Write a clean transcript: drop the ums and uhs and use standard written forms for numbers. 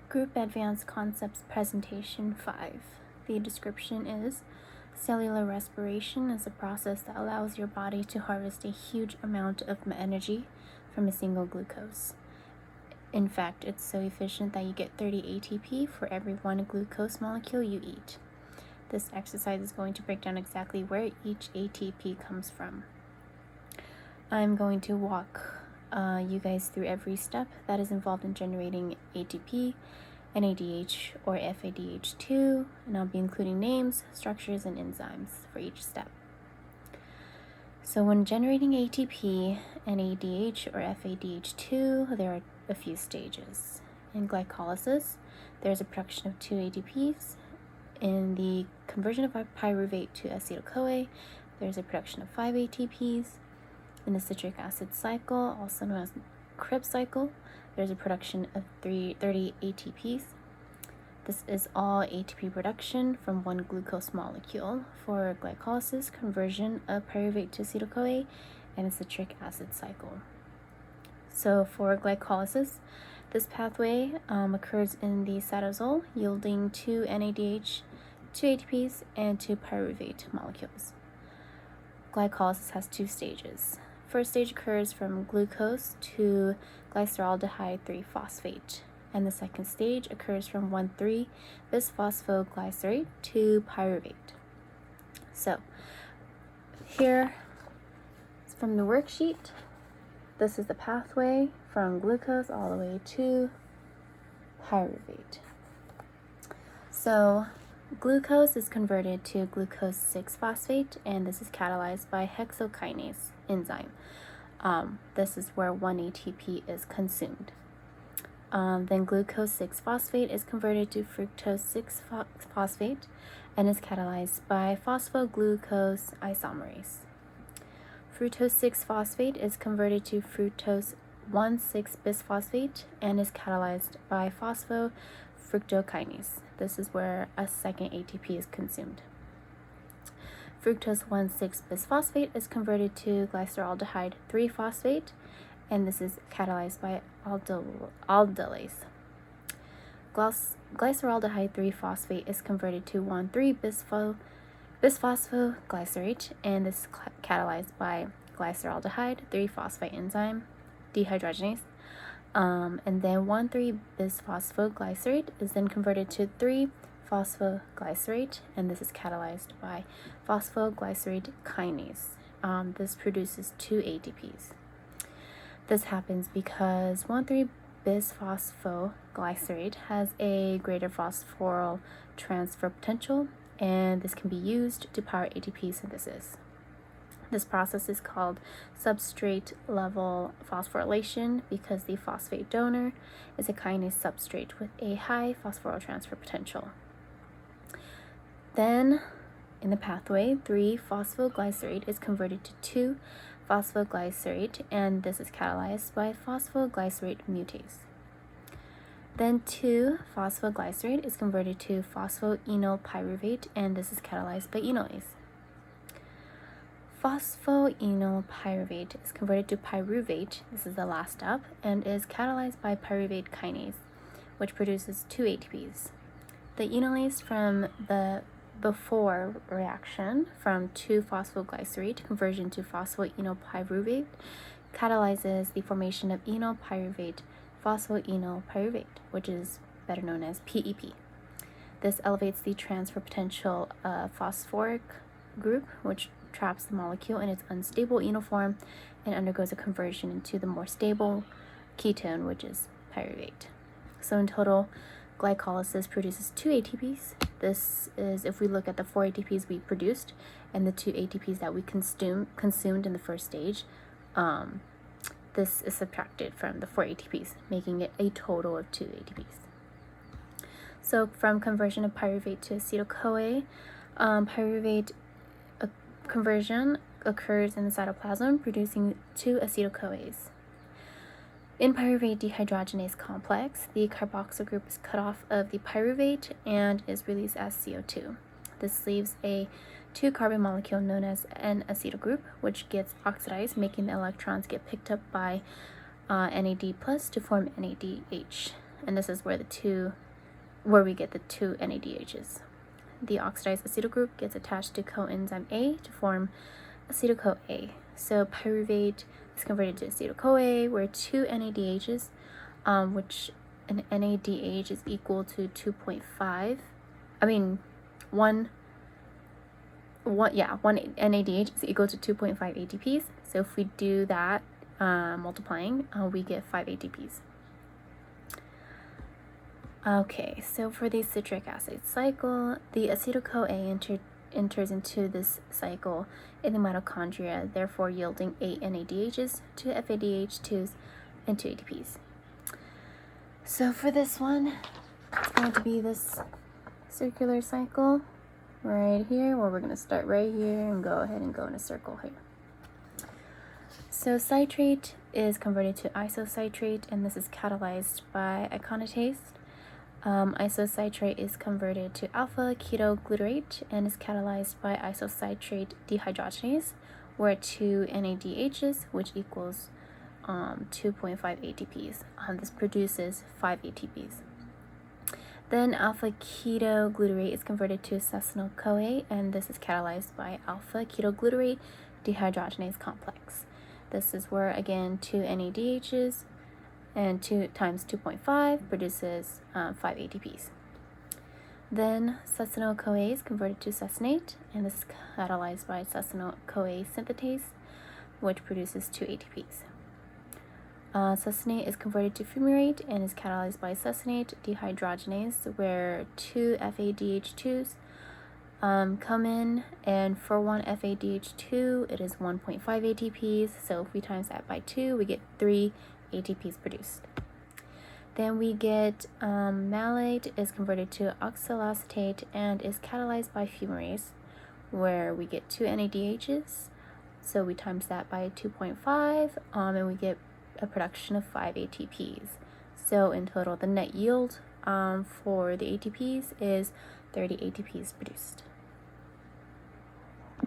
Group Advanced Concepts Presentation 5. The description is: cellular respiration is a process that allows your body to harvest a huge amount of energy from a single glucose. In fact, it's so efficient that you get 30 ATP for every one glucose molecule you eat. This exercise is going to break down exactly where each ATP comes from. I'm going to walk you guys through every step that is involved in generating ATP, NADH, or FADH2, and I'll be including names, structures, and enzymes for each step. So when generating ATP, NADH, or FADH2, there are a few stages. In glycolysis, there's a production of 2 ATPs. In the conversion of pyruvate to acetyl-CoA, there's a production of 5 ATPs. In the citric acid cycle, also known as Krebs cycle, there's a production of 30 ATPs. This is all ATP production from one glucose molecule for glycolysis, conversion of pyruvate to acetyl-CoA, and a citric acid cycle. So for glycolysis, this pathway occurs in the cytosol, yielding 2 NADH, 2 ATPs, and 2 pyruvate molecules. Glycolysis has 2 stages. First stage occurs from glucose to glyceraldehyde 3-phosphate, and the second stage occurs from 1,3-bisphosphoglycerate to pyruvate. So here is from the worksheet. This is the pathway from glucose all the way to pyruvate. So glucose is converted to glucose 6-phosphate, and this is catalyzed by hexokinase enzyme. This is where 1 ATP is consumed. Then glucose 6-phosphate is converted to fructose 6-phosphate and is catalyzed by phosphoglucose isomerase. Fructose 6-phosphate is converted to fructose 1,6-bisphosphate and is catalyzed by phosphofructokinase. This is where a second ATP is consumed. Fructose 1,6-bisphosphate is converted to glyceraldehyde 3-phosphate, and this is catalyzed by aldolase. Glyceraldehyde 3-phosphate is converted to 1,3-bisphosphoglycerate, and this is catalyzed by glyceraldehyde 3-phosphate enzyme dehydrogenase. And then 1,3-bisphosphoglycerate is then converted to 3-phosphoglycerate, and this is catalyzed by phosphoglycerate kinase. This produces 2 ATPs. This happens because 1,3-bisphosphoglycerate has a greater phosphoryl transfer potential, and this can be used to power ATP synthesis. This process is called substrate level phosphorylation because the phosphate donor is a kinase substrate with a high phosphoryl transfer potential. Then, in the pathway, 3-phosphoglycerate is converted to 2-phosphoglycerate, and this is catalyzed by phosphoglycerate mutase. Then 2-phosphoglycerate is converted to phosphoenolpyruvate, and this is catalyzed by enolase. Phosphoenolpyruvate is converted to pyruvate, this is the last step, and is catalyzed by pyruvate kinase, which produces 2 ATPs. The enolase from the before reaction from 2-phosphoglycerate conversion to phosphoenolpyruvate catalyzes the formation of enolpyruvate phosphoenolpyruvate, which is better known as PEP. This elevates the transfer potential of phosphoric group, which traps the molecule in its unstable enol form and undergoes a conversion into the more stable ketone, which is pyruvate. So in total, glycolysis produces 2 ATPs. This is if we look at the 4 ATPs we produced and the 2 ATPs that we consumed in the first stage. This is subtracted from the 4 ATPs, making it a total of 2 ATPs. So from conversion of pyruvate to acetyl-CoA, pyruvate conversion occurs in the cytoplasm, producing 2 acetyl-CoAs. In pyruvate dehydrogenase complex, the carboxyl group is cut off of the pyruvate and is released as CO2. This leaves a 2-carbon molecule known as an acetyl group, which gets oxidized, making the electrons get picked up by NAD+ to form NADH. and this is where we get the two NADHs. The oxidized acetyl group gets attached to coenzyme A to form acetyl-CoA. So pyruvate is converted to acetyl-CoA, where two NADHs, which an NADH is equal to 2.5. One NADH is equal to 2.5 ATPs. So if we do that multiplying, we get 5 ATPs. Okay, so for the citric acid cycle, the acetyl-CoA enters into this cycle in the mitochondria, therefore yielding 8 NADHs, 2 FADH2s, and 2 ATPs. So for this one, it's going to be this circular cycle right here, where we're going to start right here and go ahead and go in a circle here. So citrate is converted to isocitrate, and this is catalyzed by iconitase. Isocitrate is converted to alpha-ketoglutarate and is catalyzed by isocitrate dehydrogenase, where 2 NADHs, which equals 2.5 ATPs. This produces 5 ATPs. Then alpha-ketoglutarate is converted to succinyl-CoA, and this is catalyzed by alpha-ketoglutarate dehydrogenase complex. This is where, again, 2 NADHs and 2 times 2.5 produces 5 ATPs. Then succinyl-CoA is converted to succinate, and this is catalyzed by succinyl-CoA synthetase, which produces 2 ATPs. Succinate is converted to fumarate and is catalyzed by succinate dehydrogenase, where 2 FADH2s come in, and for 1 FADH2 it is 1.5 ATPs, so if we times that by 2 we get 3 ATPs produced. Then we get malate is converted to oxaloacetate and is catalyzed by fumarase, where we get 2 NADHs, so we times that by 2.5 and we get a production of 5 ATPs. So in total, the net yield for the ATPs is 30 ATPs produced.